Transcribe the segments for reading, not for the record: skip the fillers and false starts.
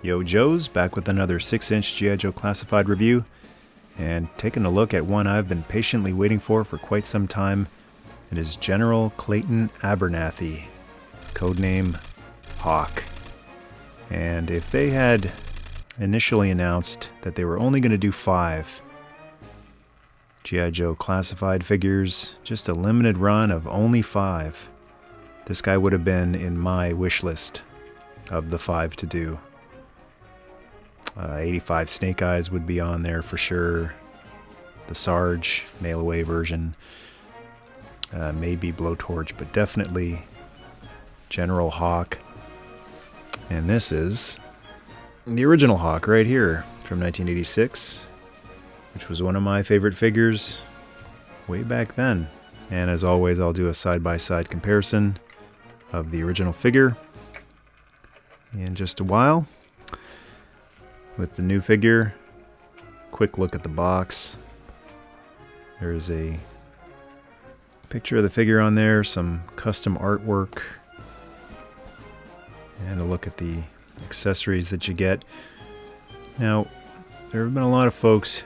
Yo Joe's back with another 6-inch G.I. Joe Classified review, and taking a look at one I've been patiently waiting for quite some time. It is General Clayton Abernathy, codename Hawk. And if they had initially announced that they were only going to do 5 G.I. Joe Classified figures, just a limited run of only 5, this guy would have been in my wish list of the 5 to do. 85 Snake Eyes would be on there for sure. The Sarge mail away version. Maybe Blowtorch, but definitely General Hawk. And this is the original Hawk right here from 1986, which was one of my favorite figures way back then. And as always, I'll do a side-by-side comparison of the original figure in just a while. With the new figure, quick look at the box. There's a picture of the figure on there, some custom artwork, and a look at the accessories that you get. Now, there have been a lot of folks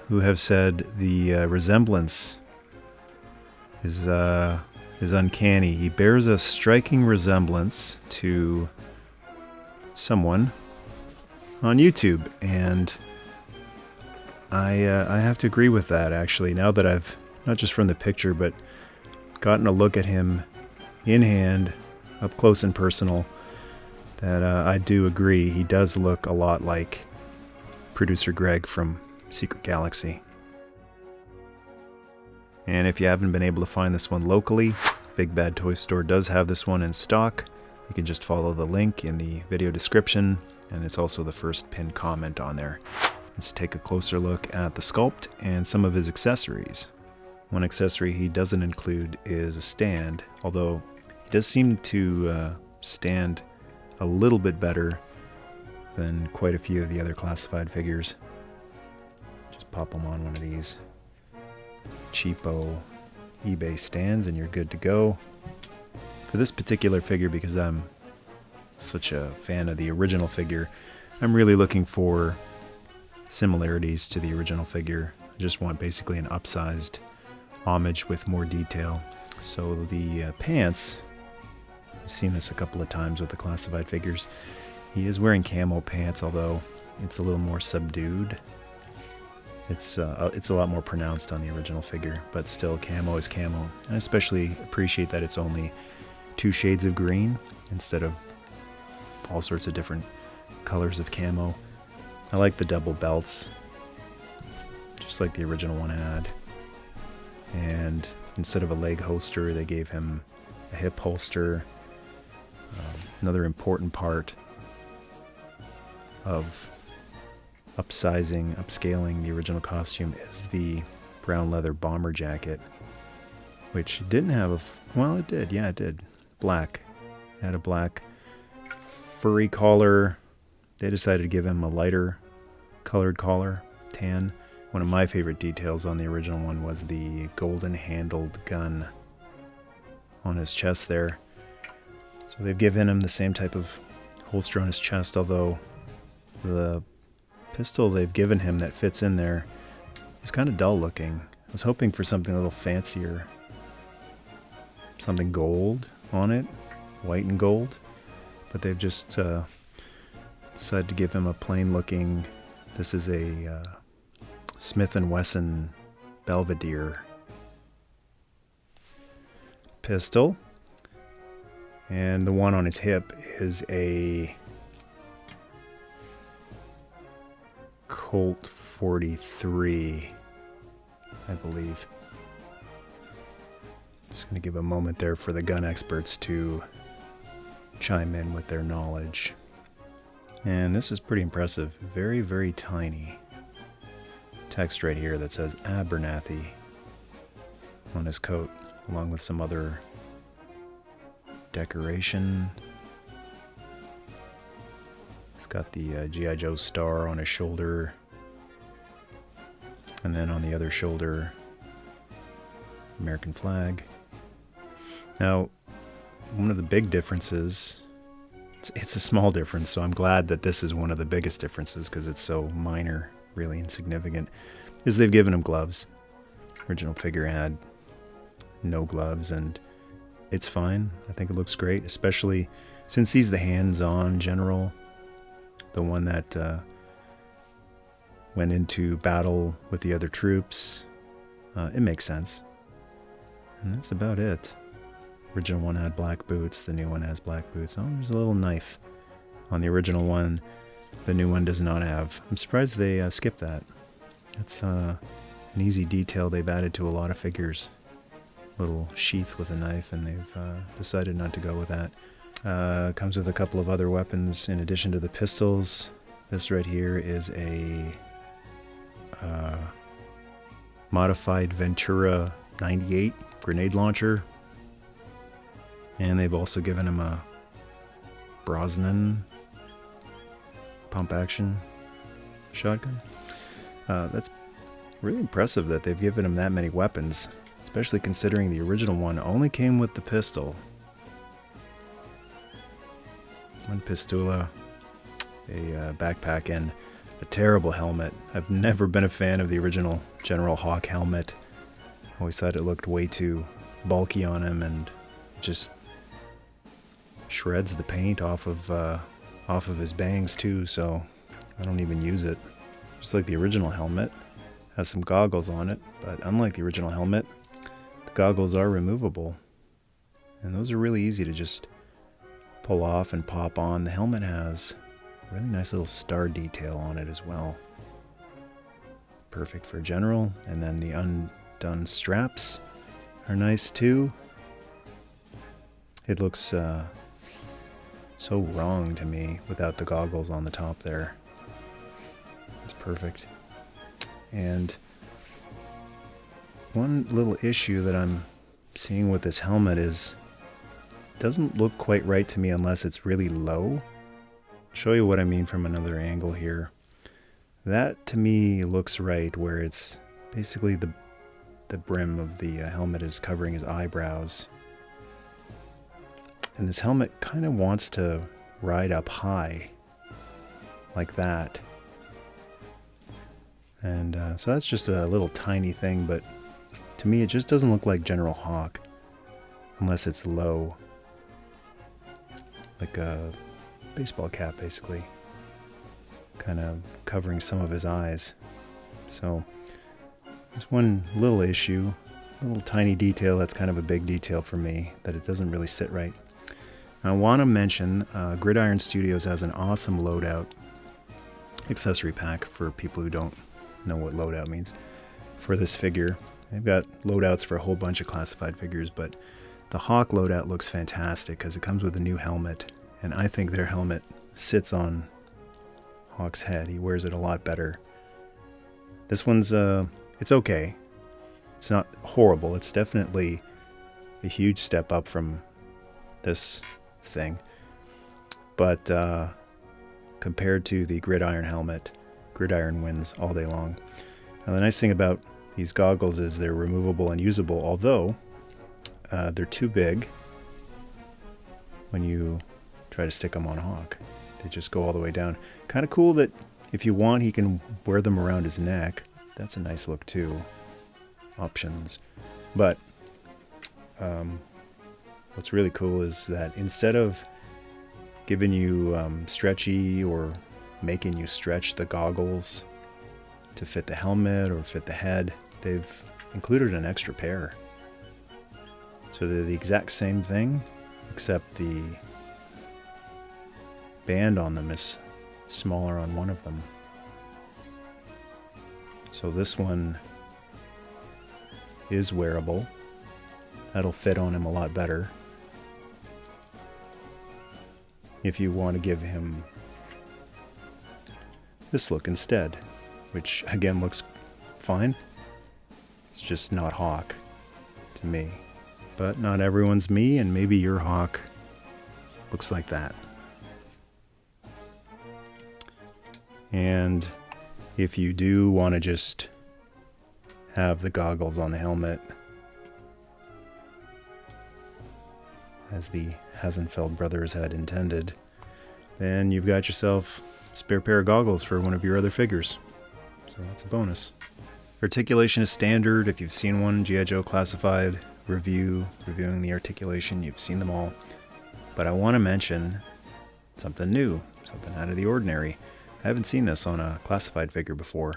who have said the resemblance is uncanny. He bears a striking resemblance to someone on YouTube, and I have to agree with that, actually, now that I've, not just from the picture, but gotten a look at him in hand, up close and personal, that I do agree. He does look a lot like producer Greg from Secret Galaxy. And if you haven't been able to find this one locally, Big Bad Toy Store does have this one in stock. You can just follow the link in the video description, and it's also the first pinned comment on there. Let's take a closer look at the sculpt and some of his accessories. One accessory he doesn't include is a stand, although he does seem to stand a little bit better than quite a few of the other classified figures. Just pop them on one of these cheapo eBay stands and you're good to go. For this particular figure, because I'm such a fan of the original figure, I'm really looking for similarities to the original figure. I just want basically an upsized homage with more detail. So the pants, I've seen this a couple of times with the classified figures. He is wearing camo pants, although it's a little more subdued. It's a lot more pronounced on the original figure, but still camo is camo. I especially appreciate that it's only 2 shades of green instead of all sorts of different colors of camo. I like the double belts, just like the original one had. And instead of a leg holster, they gave him a hip holster. Another important part of upscaling the original costume is the brown leather bomber jacket, which didn't have well, it did. Yeah, it did. Black. It had a black furry collar. They decided to give him a lighter colored collar, tan. One of my favorite details on the original one was the golden handled gun on his chest there. So they've given him the same type of holster on his chest, although the pistol they've given him that fits in there is kind of dull looking. I was hoping for something a little fancier. Something gold on it, white and gold. But they've just decided to give him a plain looking, this is a Smith & Wesson Belvedere pistol. And the one on his hip is a Colt 43, I believe. Just going to give a moment there for the gun experts to chime in with their knowledge. And this is pretty impressive. Very, very tiny text right here that says Abernathy on his coat, along with some other decoration. He's got the G.I. Joe star on his shoulder, and then on the other shoulder, American flag. Now, one of the big differences it's a small difference, so I'm glad that this is one of the biggest differences because it's so minor, really insignificant, is they've given him gloves. Original figure had no gloves, and it's fine. I think it looks great, especially since he's the hands-on general, the one that went into battle with the other troops. It makes sense. And that's about it. Original one had black boots, the new one has black boots. Oh, there's a little knife on the original one. The new one does not have. I'm surprised they skipped that. It's an easy detail they've added to a lot of figures. Little sheath with a knife, and they've decided not to go with that. Comes with a couple of other weapons in addition to the pistols. This right here is a modified Ventura 98 grenade launcher. And they've also given him a Brosnan pump action shotgun. That's really impressive that they've given him that many weapons, especially considering the original one only came with the pistol. One pistola, a backpack, and a terrible helmet. I've never been a fan of the original General Hawk helmet. Always thought it looked way too bulky on him and just shreds the paint off of his bangs too, so I don't even use it. Just like the original helmet, has some goggles on it, but unlike the original helmet, the goggles are removable, and those are really easy to just pull off and pop on. The helmet has a really nice little star detail on it as well. Perfect for general. And then the undone straps are nice too. It looks so wrong to me without the goggles on the top there. It's perfect. And one little issue that I'm seeing with this helmet is it doesn't look quite right to me unless it's really low. I'll show you what I mean from another angle here. That to me looks right, where it's basically the brim of the helmet is covering his eyebrows. And this helmet kind of wants to ride up high, like that. And so that's just a little tiny thing, but to me it just doesn't look like General Hawk, unless it's low. Like a baseball cap, basically. Kind of covering some of his eyes. So, there's one little issue, a little tiny detail that's kind of a big detail for me, that it doesn't really sit right. I want to mention Gridiron Studios has an awesome loadout accessory pack for people who don't know what loadout means for this figure. They've got loadouts for a whole bunch of classified figures, but the Hawk loadout looks fantastic because it comes with a new helmet, and I think their helmet sits on Hawk's head. He wears it a lot better. This one's it's okay. It's not horrible. It's definitely a huge step up from this thing, but compared to the Gridiron helmet, Gridiron wins all day long. Now the nice thing about these goggles is they're removable and usable, although they're too big when you try to stick them on Hawk. They just go all the way down. Kind of cool that if you want, he can wear them around his neck. That's a nice look too. Options. But what's really cool is that instead of giving you stretchy or making you stretch the goggles to fit the helmet or fit the head, they've included an extra pair. So they're the exact same thing, except the band on them is smaller on one of them. So this one is wearable. That'll fit on him a lot better. If you want to give him this look instead, which again looks fine. It's just not Hawk to me. But not everyone's me, and maybe your Hawk looks like that. And if you do want to just have the goggles on the helmet, as the Hasenfeld brothers had intended, then you've got yourself a spare pair of goggles for one of your other figures. So that's a bonus. Articulation is standard. If you've seen one G.I. Joe Classified reviewing the articulation, you've seen them all. But I want to mention something new, something out of the ordinary. I haven't seen this on a Classified figure before.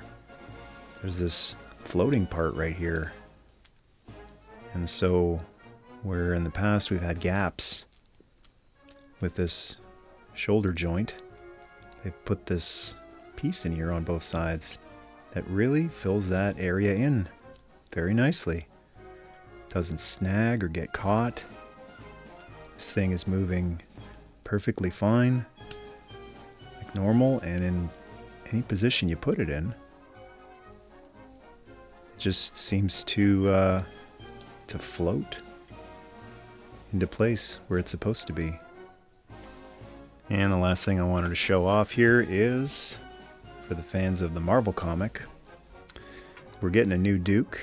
There's this floating part right here. And so, where in the past we've had gaps with this shoulder joint, they've put this piece in here on both sides that really fills that area in very nicely. Doesn't snag or get caught. This thing is moving perfectly fine, like normal, and in any position you put it in. It just seems to float into place where it's supposed to be. And the last thing I wanted to show off here is, for the fans of the Marvel comic, we're getting a new Duke,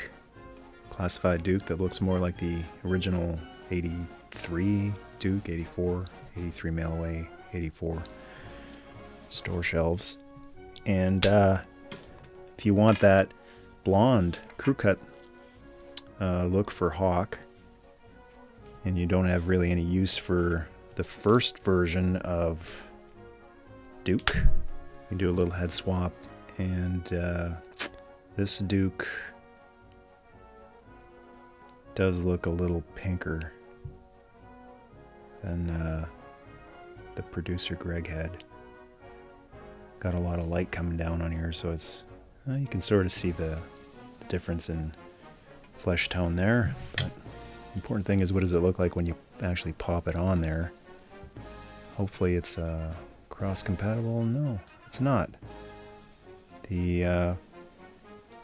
Classified Duke, that looks more like the original 83 Duke, 84, 83 mail away, 84 store shelves. And if you want that blonde crew cut look for Hawk, and you don't have really any use for the first version of Duke, you can do a little head swap, and this Duke does look a little pinker than the producer Greg had. Got a lot of light coming down on here, so it's you can sort of see the difference in flesh tone there. But the important thing is, what does it look like when you actually pop it on there? Hopefully it's cross compatible. No, it's not. The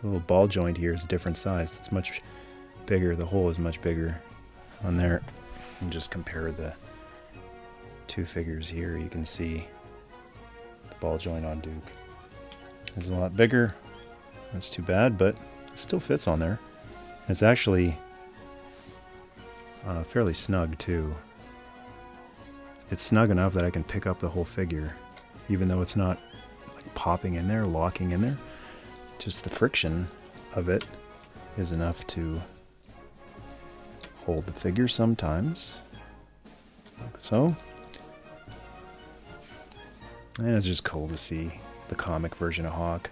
little ball joint here is a different size. It's much bigger. The hole is much bigger on there. And just compare the two figures here. You can see the ball joint on Duke is a lot bigger. That's too bad, but it still fits on there. It's actually fairly snug too. It's snug enough that I can pick up the whole figure, even though it's not like popping in there, locking in there. Just the friction of it is enough to hold the figure sometimes, like so. And it's just cool to see the comic version of Hawk.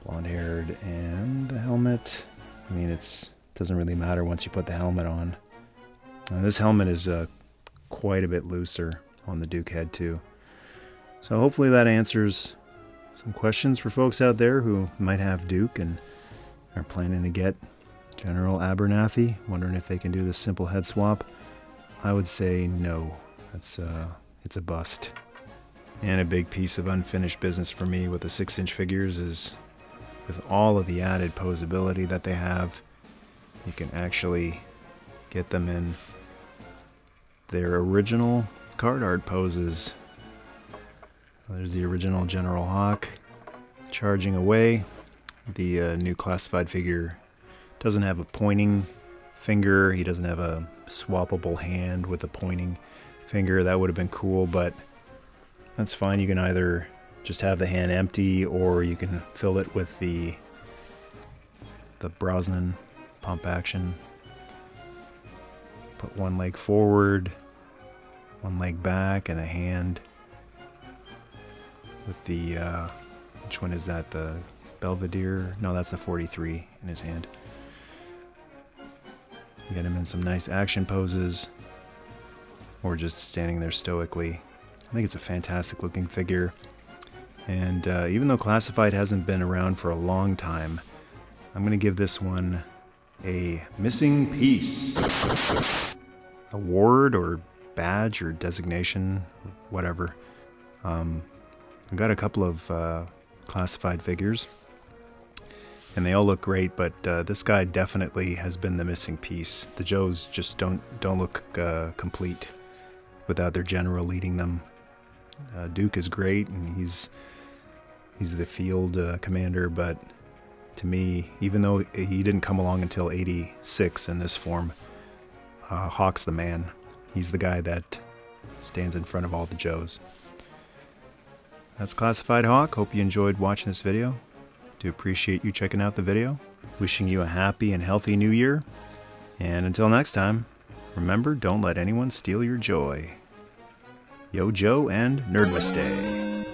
Blonde-haired, and the helmet. I mean, it doesn't really matter once you put the helmet on. This helmet is quite a bit looser on the Duke head too. So hopefully that answers some questions for folks out there who might have Duke and are planning to get General Abernathy, wondering if they can do this simple head swap. I would say no. It's a bust. And a big piece of unfinished business for me with the 6-inch figures is, with all of the added posability that they have, you can actually get them in their original card art poses. There's the original General Hawk charging away. The new Classified figure doesn't have a pointing finger. He doesn't have a swappable hand with a pointing finger. That would have been cool, but that's fine. You can either just have the hand empty, or you can fill it with the Brosnan pump action. Put one leg forward, one leg back, and a hand with the which one is that? The Belvedere? No, that's the 43 in his hand. You get him in some nice action poses, or just standing there stoically. I think it's a fantastic looking figure. And even though Classified hasn't been around for a long time, I'm going to give this one a missing piece award or badge or designation, whatever. I've got a couple of Classified figures, and they all look great, but this guy definitely has been the missing piece. The Joes just don't look complete without their general leading them. Duke is great, and he's the field commander, but to me, even though he didn't come along until 86 in this form, Hawk's the man. He's the guy that Stands in front of all the Joes. That's Classified Hawk. Hope you enjoyed watching this video. Do appreciate you checking out the video. Wishing you a happy and healthy new year. And until next time, remember, don't let anyone steal your joy. Yo Joe and Nerdmas Day.